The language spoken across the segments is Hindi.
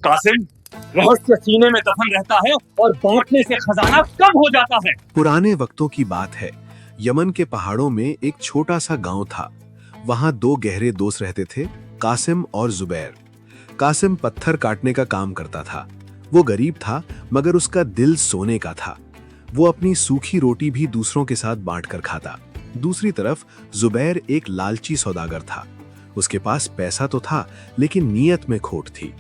कासिम, रहस्य सीने में दफन रहता है और बांटने से खजाना कम हो जाता है। पुराने वक्तों की बात है। यमन के पहाड़ों में एक छोटा सा गांव था। वहां दो गहरे दोस्त रहते थे, कासिम और जुबैर। कासिम पत्थर काटने का काम करता था। वो गरीब था, मगर उसका दिल सोने का था। वो अपनी सूखी रोटी भी दूसरों के साथ बांटकर खाता। दूसरी तरफ जुबैर एक लालची सौदागर था। उसके पास पैसा तो था, लेकिन नीयत में खोट थी।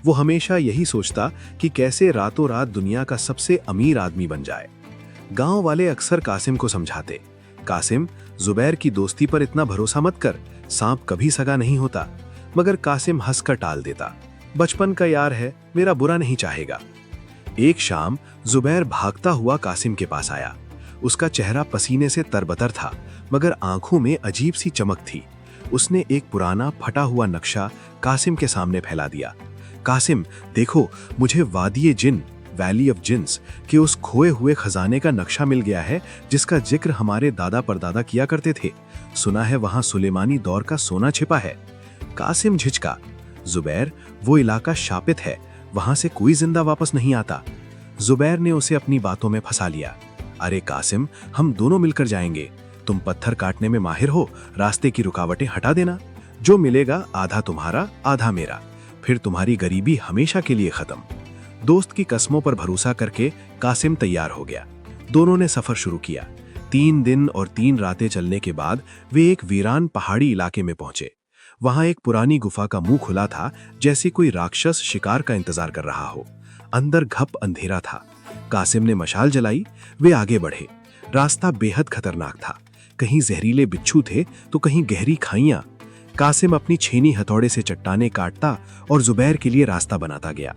वो हमेशा यही सोचता कि कैसे रातों रात दुनिया का सबसे अमीर आदमी बन जाए। गांव वाले अक्सर कासिम को समझाते, कासिम, जुबैर की दोस्ती पर इतना भरोसा मत कर, सांप कभी सगा नहीं होता। मगर कासिम हंसकर टाल देता, बचपन का यार है, मेरा बुरा नहीं चाहेगा। एक शाम जुबैर भागता हुआ कासिम के पास आया। उसका चेहरा पसीने से तरबतर था, मगर आंखों में अजीब सी चमक थी। उसने एक पुराना फटा हुआ नक्शा कासिम के सामने फैला दिया। कासिम, देखो, मुझे वादिये जिन, वैली ऑफ जिन्स के उस खोए हुए खजाने का नक्शा मिल गया है, जिसका जिक्र हमारे दादा परदादा किया करते थे। सुना है वहां सुलेमानी दौर का सोना छिपा है। कासिम झिझका, जुबैर, वो इलाका शापित है, वहां से कोई जिंदा वापस नहीं आता। जुबैर ने उसे अपनी बातों में फंसा लिया। अरे कासिम, हम दोनों मिलकर जाएंगे। तुम पत्थर काटने में माहिर हो, रास्ते की रुकावटें हटा देना। जो मिलेगा आधा तुम्हारा, आधा मेरा। फिर तुम्हारी गरीबी हमेशा के लिए खत्म। दोस्त की कस्मों पर भरोसा करके कासिम तैयार हो गया। दोनों ने सफर शुरू किया। 3 दिन और 3 रातें चलने के बाद वे एक वीरान पहाड़ी इलाके में पहुंचे। वहां एक पुरानी गुफा का मुंह खुला था, जैसे कोई राक्षस शिकार का इंतजार कर रहा हो। अंदर घप अंधेरा था। कासिम ने मशाल जलाई। वे आगे बढ़े। रास्ता बेहद खतरनाक था। कहीं जहरीले बिच्छू थे तो कहीं गहरी खाइयां। कासिम अपनी छेनी हथौड़े से चट्टाने काटता और जुबैर के लिए रास्ता बनाता गया।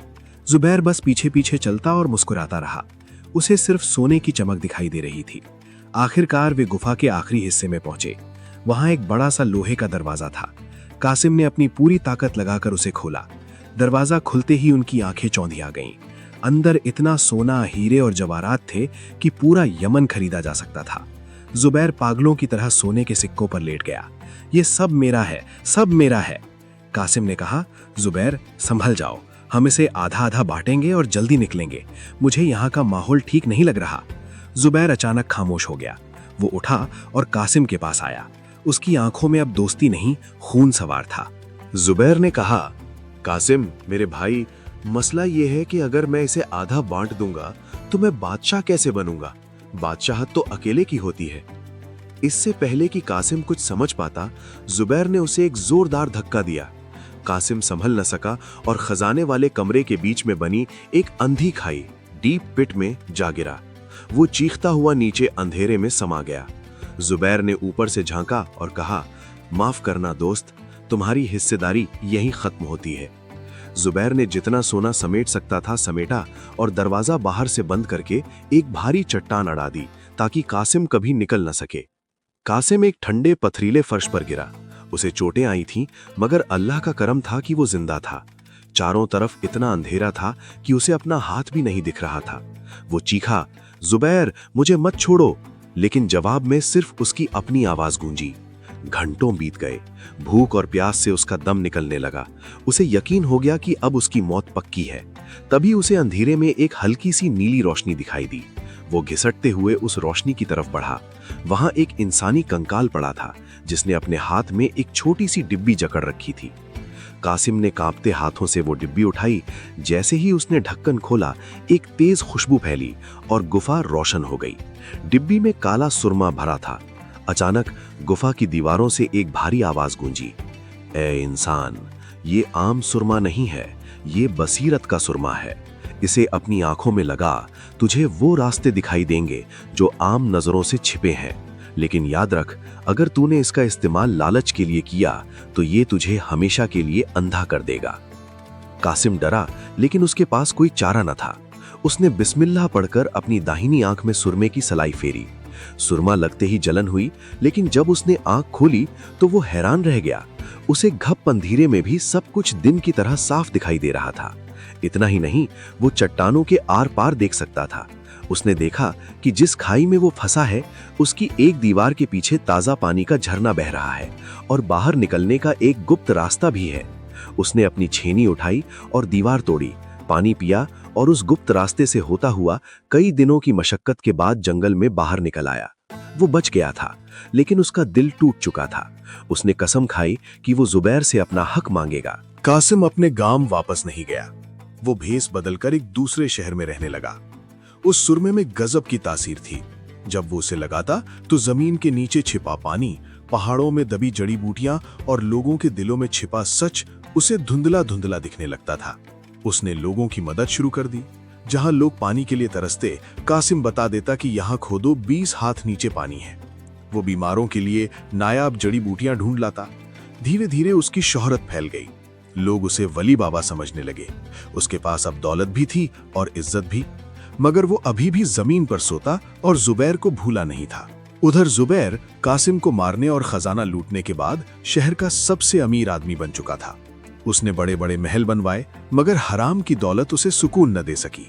जुबैर बस पीछे पीछे चलता और मुस्कुराता रहा। उसे सिर्फ सोने की चमक दिखाई दे रही थी। आखिरकार वे गुफा के आखिरी हिस्से में पहुंचे। वहां एक बड़ा सा लोहे का दरवाजा था। कासिम ने अपनी पूरी ताकत लगाकर उसे खोला। दरवाजा खुलते ही उनकी आंखें चौंधिया गईं। अंदर इतना सोना, हीरे और जवाहरात थे कि पूरा यमन खरीदा जा सकता था। जुबैर पागलों की तरह सोने के सिक्कों पर लेट गया। ये सब मेरा है, सब मेरा है। कासिम ने कहा, जुबैर, संभल जाओ, हम इसे आधा आधा बांटेंगे और जल्दी निकलेंगे। मुझे यहाँ का माहौल ठीक नहीं लग रहा। जुबैर अचानक खामोश हो गया। वो उठा और कासिम के पास आया। उसकी आंखों में अब दोस्ती नहीं, खून सवार था। जुबैर ने कहा, कासिम, मेरे भाई, मसला ये है कि अगर मैं इसे आधा बांट दूंगा तो मैं बादशाह कैसे बनूंगा? बादशाहत तो अकेले की होती है। इससे पहले कि कासिम कुछ समझ पाता, जुबैर ने उसे एक जोरदार धक्का दिया। कासिम संभल न सका और खजाने वाले कमरे के बीच में बनी एक अंधी खाई, डीप पिट में जा गिरा। वो चीखता हुआ नीचे अंधेरे में समा गया। जुबैर ने ऊपर से झांका और कहा, माफ करना दोस्त, तुम्हारी हिस्सेदारी यहीं खत्म होती है। जुबैर ने जितना सोना समेट सकता था समेटा और दरवाजा बाहर से बंद करके एक भारी चट्टान अड़ा दी, ताकि कासिम कभी निकल न सके। कासिम एक ठंडे पथरीले फर्श पर गिरा। उसे चोटें आई थीं, मगर अल्लाह का करम था कि वो जिंदा था। चारों तरफ इतना अंधेरा था कि उसे अपना हाथ भी नहीं दिख रहा था। वो चीखा, जुबैर, मुझे मत छोड़ो, लेकिन जवाब में सिर्फ उसकी अपनी आवाज गूंजी। घंटों बीत गए। भूख और प्यास से उसका दम निकलने लगा। उसे यकीन हो गया कि अब उसकी मौत पक्की है। तभी उसे अंधेरे में एक हल्की सी नीली रोशनी दिखाई दी। वो घिसटते हुए उस रोशनी की तरफ बढ़ा। वहां एक इंसानी कंकाल पड़ा था, जिसने अपने हाथ में एक छोटी सी डिब्बी जकड़ रखी थी। कासिम ने कांपते हाथों से वो डिब्बी उठाई। जैसे ही उसने ढक्कन खोला, एक तेज खुशबू फैली और गुफा रोशन हो गई। डिब्बी में काला सुरमा भरा था। अचानक गुफा की दीवारों से एक भारी आवाज गूंजी, ए इंसान, ये आम सुरमा नहीं है, ये बसीरत का सुरमा है। इसे अपनी आंखों में लगा, तुझे वो रास्ते दिखाई देंगे जो आम नजरों से छिपे हैं। लेकिन याद रख, अगर तूने इसका इस्तेमाल लालच के लिए किया तो ये तुझे हमेशा के लिए अंधा कर देगा। कासिम डरा, लेकिन उसके पास कोई चारा न था। उसने बिस्मिल्लाह पढ़कर अपनी दाहिनी आंख में सुरमे की सलाई फेरी। सुरमा लगते ही जलन हुई, लेकिन जब उसने आंख खोली तो वो हैरान रह गया। उसे घप अंधेरे में भी सब कुछ दिन की तरह साफ दिखाई दे रहा था। इतना ही नहीं, वो चट्टानों के आर पार देख सकता था। उसने देखा कि जिस खाई में वो फंसा है, उसकी एक दीवार के पीछे ताजा पानी का झरना बह रहा है और बाहर निकलने का एक गुप्त रास्ता भी है। उसने अपनी छेनी उठाई और दीवार तोड़ी, पानी पिया और उस गुप्त रास्ते से होता हुआ कई दिनों की मशक्कत के बाद जंगल में बाहर निकल आया। वो बच गया था, लेकिन उसका दिल टूट चुका था। उसने कसम खाई कि वो जुबैर से अपना हक मांगेगा। कासिम अपने गांव वापस नहीं गया। वो भेस बदलकर एक दूसरे शहर में रहने लगा। उस सुरमे में गजब की तासीर थी। जब वो उसे लगाता तो जमीन के नीचे छिपा पानी, पहाड़ों में दबी जड़ी बूटियां और लोगों के दिलों में छिपा सच उसे धुंधला धुंधला दिखने लगता था। उसने लोगों की मदद शुरू कर दी। जहां लोग पानी के लिए तरसते, कासिम बता देता कि यहां खोदो 20 हाथ नीचे पानी है। वो बीमारों के लिए नायाब जड़ी बूटियां ढूंढ लाता। धीरे धीरे उसकी शोहरत फैल गई। लोग उसे वली बाबा समझने लगे। उसके पास अब दौलत भी थी और इज्जत भी, मगर वो अभी भी जमीन पर सोता और जुबैर को भूला नहीं था। उधर जुबैर कासिम को मारने और खजाना लूटने के बाद शहर का सबसे अमीर आदमी बन चुका था। उसने बड़े बड़े महल बनवाए, मगर हराम की दौलत उसे सुकून न दे सकी।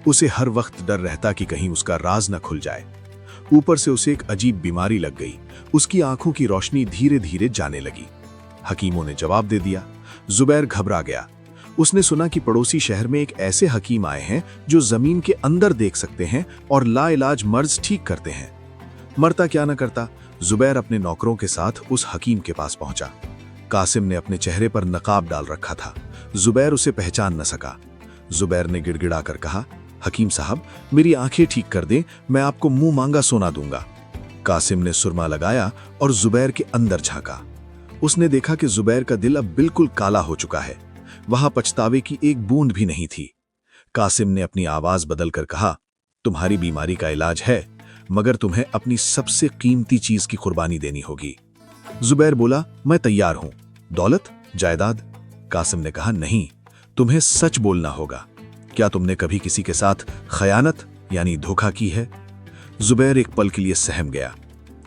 उसे हर वक्त डर रहता कि कहीं उसका राज न खुल जाए। ऊपर से उसे एक अजीब बीमारी लग गई। उसकी आंखों की रोशनी धीरे धीरे जाने लगी। हकीमों ने जवाब दे दिया। जुबैर घबरा गया। उसने सुना कि पड़ोसी शहर में एक ऐसे हकीम आए हैं जो जमीन के अंदर देख सकते हैं और लाइलाज मर्ज ठीक करते हैं। मरता क्या न करता, जुबैर अपने नौकरों के साथ उस हकीम के पास पहुंचा। कासिम ने अपने चेहरे पर नकाब डाल रखा था। जुबैर उसे पहचान न सका। जुबैर ने गिड़गिड़ा कर कहा, हकीम साहब, मेरी आंखें ठीक कर दें, मैं आपको मुंह मांगा सोना दूंगा। कासिम ने सुरमा लगाया और जुबैर के अंदर झांका। उसने देखा कि जुबैर का दिल अब बिल्कुल काला हो चुका है। वहां पछतावे की एक बूंद भी नहीं थी। कासिम ने अपनी आवाज बदलकर कहा, तुम्हारी बीमारी का इलाज है, मगर तुम्हें अपनी सबसे कीमती चीज की कुर्बानी देनी होगी। जुबैर बोला, मैं तैयार हूं। दौलत, जायदाद? कासिम ने कहा, नहीं, तुम्हें सच बोलना होगा। क्या तुमने कभी किसी के साथ खयानत यानी धोखा की है? जुबैर एक पल के लिए सहम गया।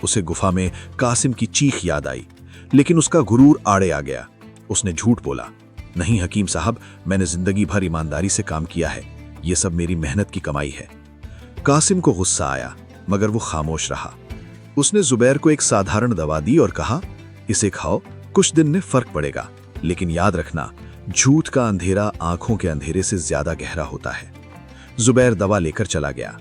उसे गुफा में कासिम की चीख याद आई, लेकिन उसका गुरूर आड़े आ गया। उसने झूठ बोला, नहीं हकीम साहब, मैंने जिंदगी भर ईमानदारी से काम किया है। यह सब मेरी मेहनत की कमाई है। कासिम को गुस्सा आया, मगर वो खामोश रहा। उसने जुबैर को एक साधारण दवा दी और कहा, इसे खाओ, कुछ दिन में फर्क पड़ेगा, लेकिन याद रखना, झूठ का अंधेरा आंखों के अंधेरे से ज्यादा गहरा होता है। जुबैर दवा लेकर चला गया।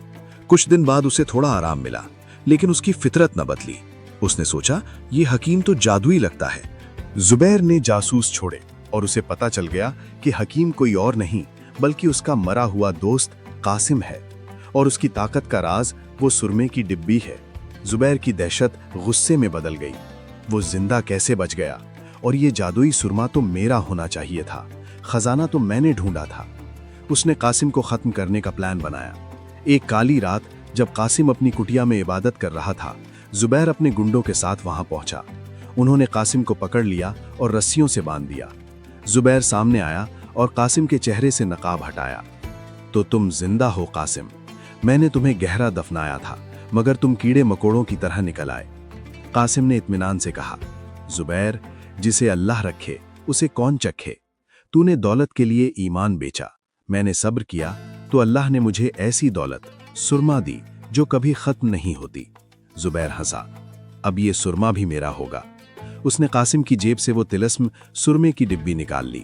कुछ दिन बाद उसे थोड़ा आराम मिला, लेकिन उसकी फितरत न बदली। उसने सोचा, ये हकीम तो जादुई लगता है। जुबैर ने जासूस छोड़े और उसे पता चल गया कि हकीम कोई और नहीं बल्कि उसका मरा हुआ दोस्त कासिम है, और उसकी ताकत का राज वो सुरमे की डिब्बी है। जुबैर की दहशत गुस्से में बदल गई। वो जिंदा कैसे बच गया? और ये जादुई सुरमा तो मेरा होना चाहिए था। खजाना तो मैंने ढूंढा था। उसने कासिम को खत्म करने का प्लान बनाया। एक काली रात जब कासिम अपनी कुटिया में इबादत कर रहा था, जुबैर अपने गुंडों के साथ वहां पहुंचा। उन्होंने कासिम को पकड़ लिया और रस्सियों से बांध दिया। जुबैर सामने आया और कासिम के चेहरे से नकाब हटाया। तो तुम जिंदा हो कासिम, मैंने तुम्हें गहरा दफनाया था, मगर तुम कीड़े मकोड़ों की तरह निकल आए। कासिम ने इत्मीनान से कहा, जुबैर, जिसे अल्लाह रखे उसे कौन चखे। तूने दौलत के लिए ईमान बेचा, मैंने सब्र किया तो अल्लाह ने मुझे ऐसी दौलत सुरमा दी जो कभी खत्म नहीं होती। जुबैर हंसा, अब ये सुरमा भी मेरा होगा। उसने कासिम की जेब से वो तिलस्म सुरमे की डिब्बी निकाल ली।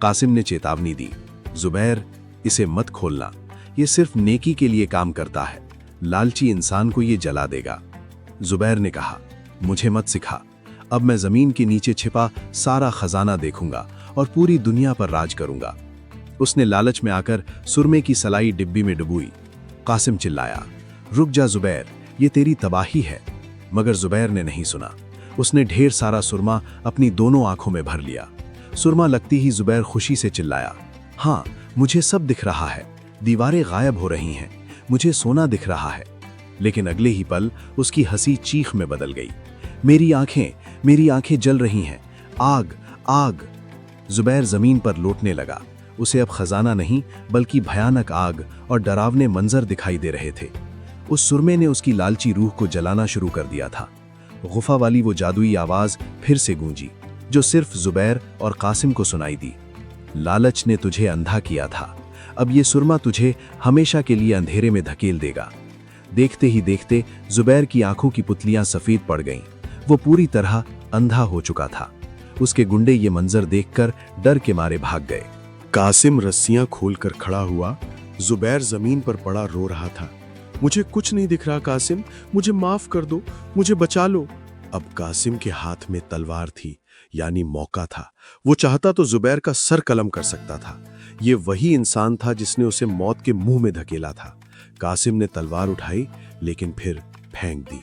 कासिम ने चेतावनी दी, जुबैर, इसे मत खोलना, ये सिर्फ नेकी के लिए काम करता है, लालची इंसान को ये जला देगा। जुबैर ने कहा, मुझे मत सिखा, अब मैं जमीन के नीचे छिपा सारा खजाना देखूंगा और पूरी दुनिया पर राज करूंगा। उसने लालच में आकर सुरमे की सलाई डिब्बी में डुबोई। कासिम चिल्लाया, रुक जा जुबैर, ये तेरी तबाही है। मगर जुबैर ने नहीं सुना। उसने ढेर सारा सुरमा अपनी दोनों आंखों में भर लिया। सुरमा लगती ही जुबैर खुशी से चिल्लाया, हाँ, मुझे सब दिख रहा है, दीवारें गायब हो रही हैं, मुझे सोना दिख रहा है। लेकिन अगले ही पल उसकी हंसी चीख में बदल गई। मेरी आंखें जल रही हैं, आग, आग। जुबैर जमीन पर लौटने लगा। उसे अब खजाना नहीं बल्कि भयानक आग और डरावने मंजर दिखाई दे रहे थे। उस सुरमे ने उसकी लालची रूह को जलाना शुरू कर दिया था। गुफा वाली वो जादुई आवाज फिर से गूंजी, जो सिर्फ जुबैर और कासिम को सुनाई दी। लालच ने तुझे अंधा किया था, अब ये सुरमा तुझे हमेशा के लिए अंधेरे में धकेल देगा। देखते ही देखते जुबैर की आंखों की पुतलियां सफेद पड़ गईं। वो पूरी तरह अंधा हो चुका था। उसके गुंडे ये मंजर देखकर डर के मारे भाग गए। कासिम रस्सियां खोलकर खड़ा हुआ। जुबैर जमीन पर पड़ा रो रहा था। मुझे कुछ नहीं दिख रहा कासिम, मुझे माफ कर दो, मुझे बचा लो। अब कासिम के हाथ में तलवार थी, यानी मौका था। वो चाहता तो जुबैर का सर कलम कर सकता था। ये वही इंसान था जिसने उसे मौत के मुंह में धकेला था। कासिम ने तलवार उठाई, लेकिन फिर फेंक दी।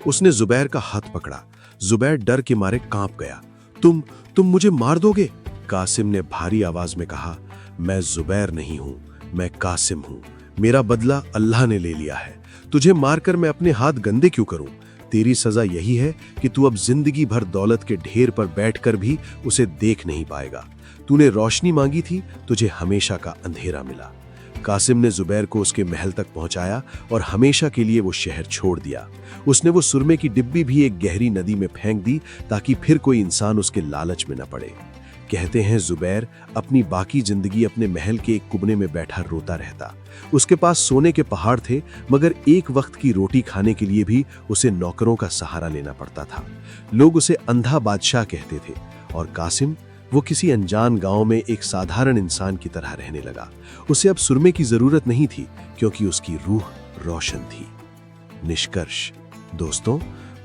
उसने जुबैर का हाथ पकड़ा। जुबैर डर के मारे कांप गया। तुम मुझे मार दोगे? कासिम ने भारी आवाज में कहा। मैं जुबैर नहीं हूं, मैं कासिम हूं। मेरा बदला अल्लाह ने ले लिया है। तुझे मारकर मैं अपने हाथ गंदे क्यों करूं? तेरी सजा यही है कि तू अब जिंदगी भर दौलत के ढेर पर बैठकर भी उसे देख नहीं पाएगा। तूने रोशनी मांगी थी, तुझे हमेशा का अंधेरा मिला। कासिम ने जुबैर को उसके महल तक पहुंचाया और हमेशा के लिए वो शहर छोड़ दिया। उसने वो सुरमे की डिब्बी भी एक गहरी नदी में फेंक दी, ताकि फिर कोई इंसान उसके लालच में न पड़े। कहते हैं जुबैर अपनी बाकी जिंदगी अपने महल के एक कुबने में बैठा रोता रहता। उसके पास सोने के पहाड़ थे, मगर एक वक्त की रोटी खाने के लिए भी उसे नौकरों का सहारा लेना पड़ता था। लोग उसे अंधा बादशाह कहते थे, और कासिम वो किसी अनजान गांव में एक साधारण इंसान की तरह रहने लगा। उसे अब सुरमे की जरूरत नहीं थी, क्योंकि उसकी रूह रोशन थी। निष्कर्ष दोस्तों,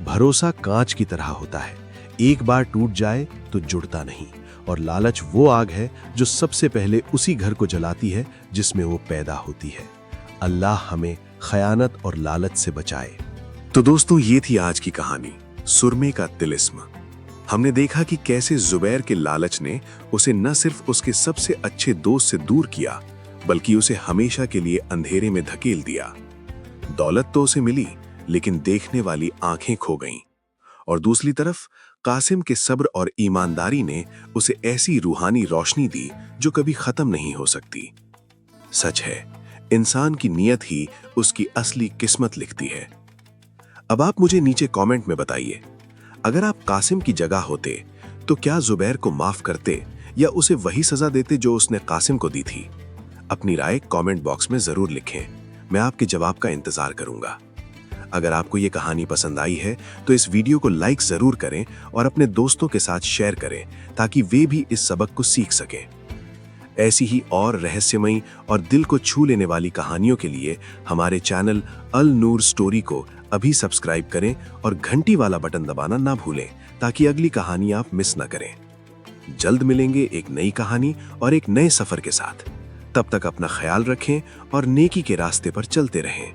भरोसा कांच की तरह होता है, एक बार टूट जाए तो जुड़ता नहीं। और लालच वो आग है जो सबसे पहले उसी घर को जलाती है जिसमें वो पैदा होती है। अल्लाह हमें खयानत और लालच से बचाए। तो दोस्तों, ये थी आज की कहानी, सुरमे का तिलिस्म। हमने देखा कि कैसे जुबैर के लालच ने उसे न सिर्फ उसके सबसे अच्छे दोस्त से दूर किया, बल्कि उसे हमेशा के लिए अंधेरे में धकेल दिया। दौलत तो उसे मिली, लेकिन देखने वाली आंखें खो गईं। और दूसरी तरफ कासिम के सब्र और ईमानदारी ने उसे ऐसी रूहानी रोशनी दी जो कभी खत्म नहीं हो सकती। सच है, इंसान की नीयत ही उसकी असली किस्मत लिखती है। अब आप मुझे नीचे कमेंट में बताइए, अगर आप कासिम की जगह होते तो क्या जुबैर को माफ करते या उसे वही सजा देते जो उसने कासिम को दी थी? अपनी राय कमेंट बॉक्स में जरूर लिखें, मैं आपके जवाब का इंतजार करूंगा। अगर आपको ये कहानी पसंद आई है तो इस वीडियो को लाइक जरूर करें और अपने दोस्तों के साथ शेयर करें, ताकि वे भी इस सबक को सीख सकें। ऐसी ही और रहस्यमयी और दिल को छू लेने वाली कहानियों के लिए हमारे चैनल अल नूर स्टोरी को अभी सब्सक्राइब करें और घंटी वाला बटन दबाना ना भूलें, ताकि अगली कहानी आप मिस ना करें। जल्द मिलेंगे एक नई कहानी और एक नए सफर के साथ। तब तक अपना ख्याल रखें और नेकी के रास्ते पर चलते रहें।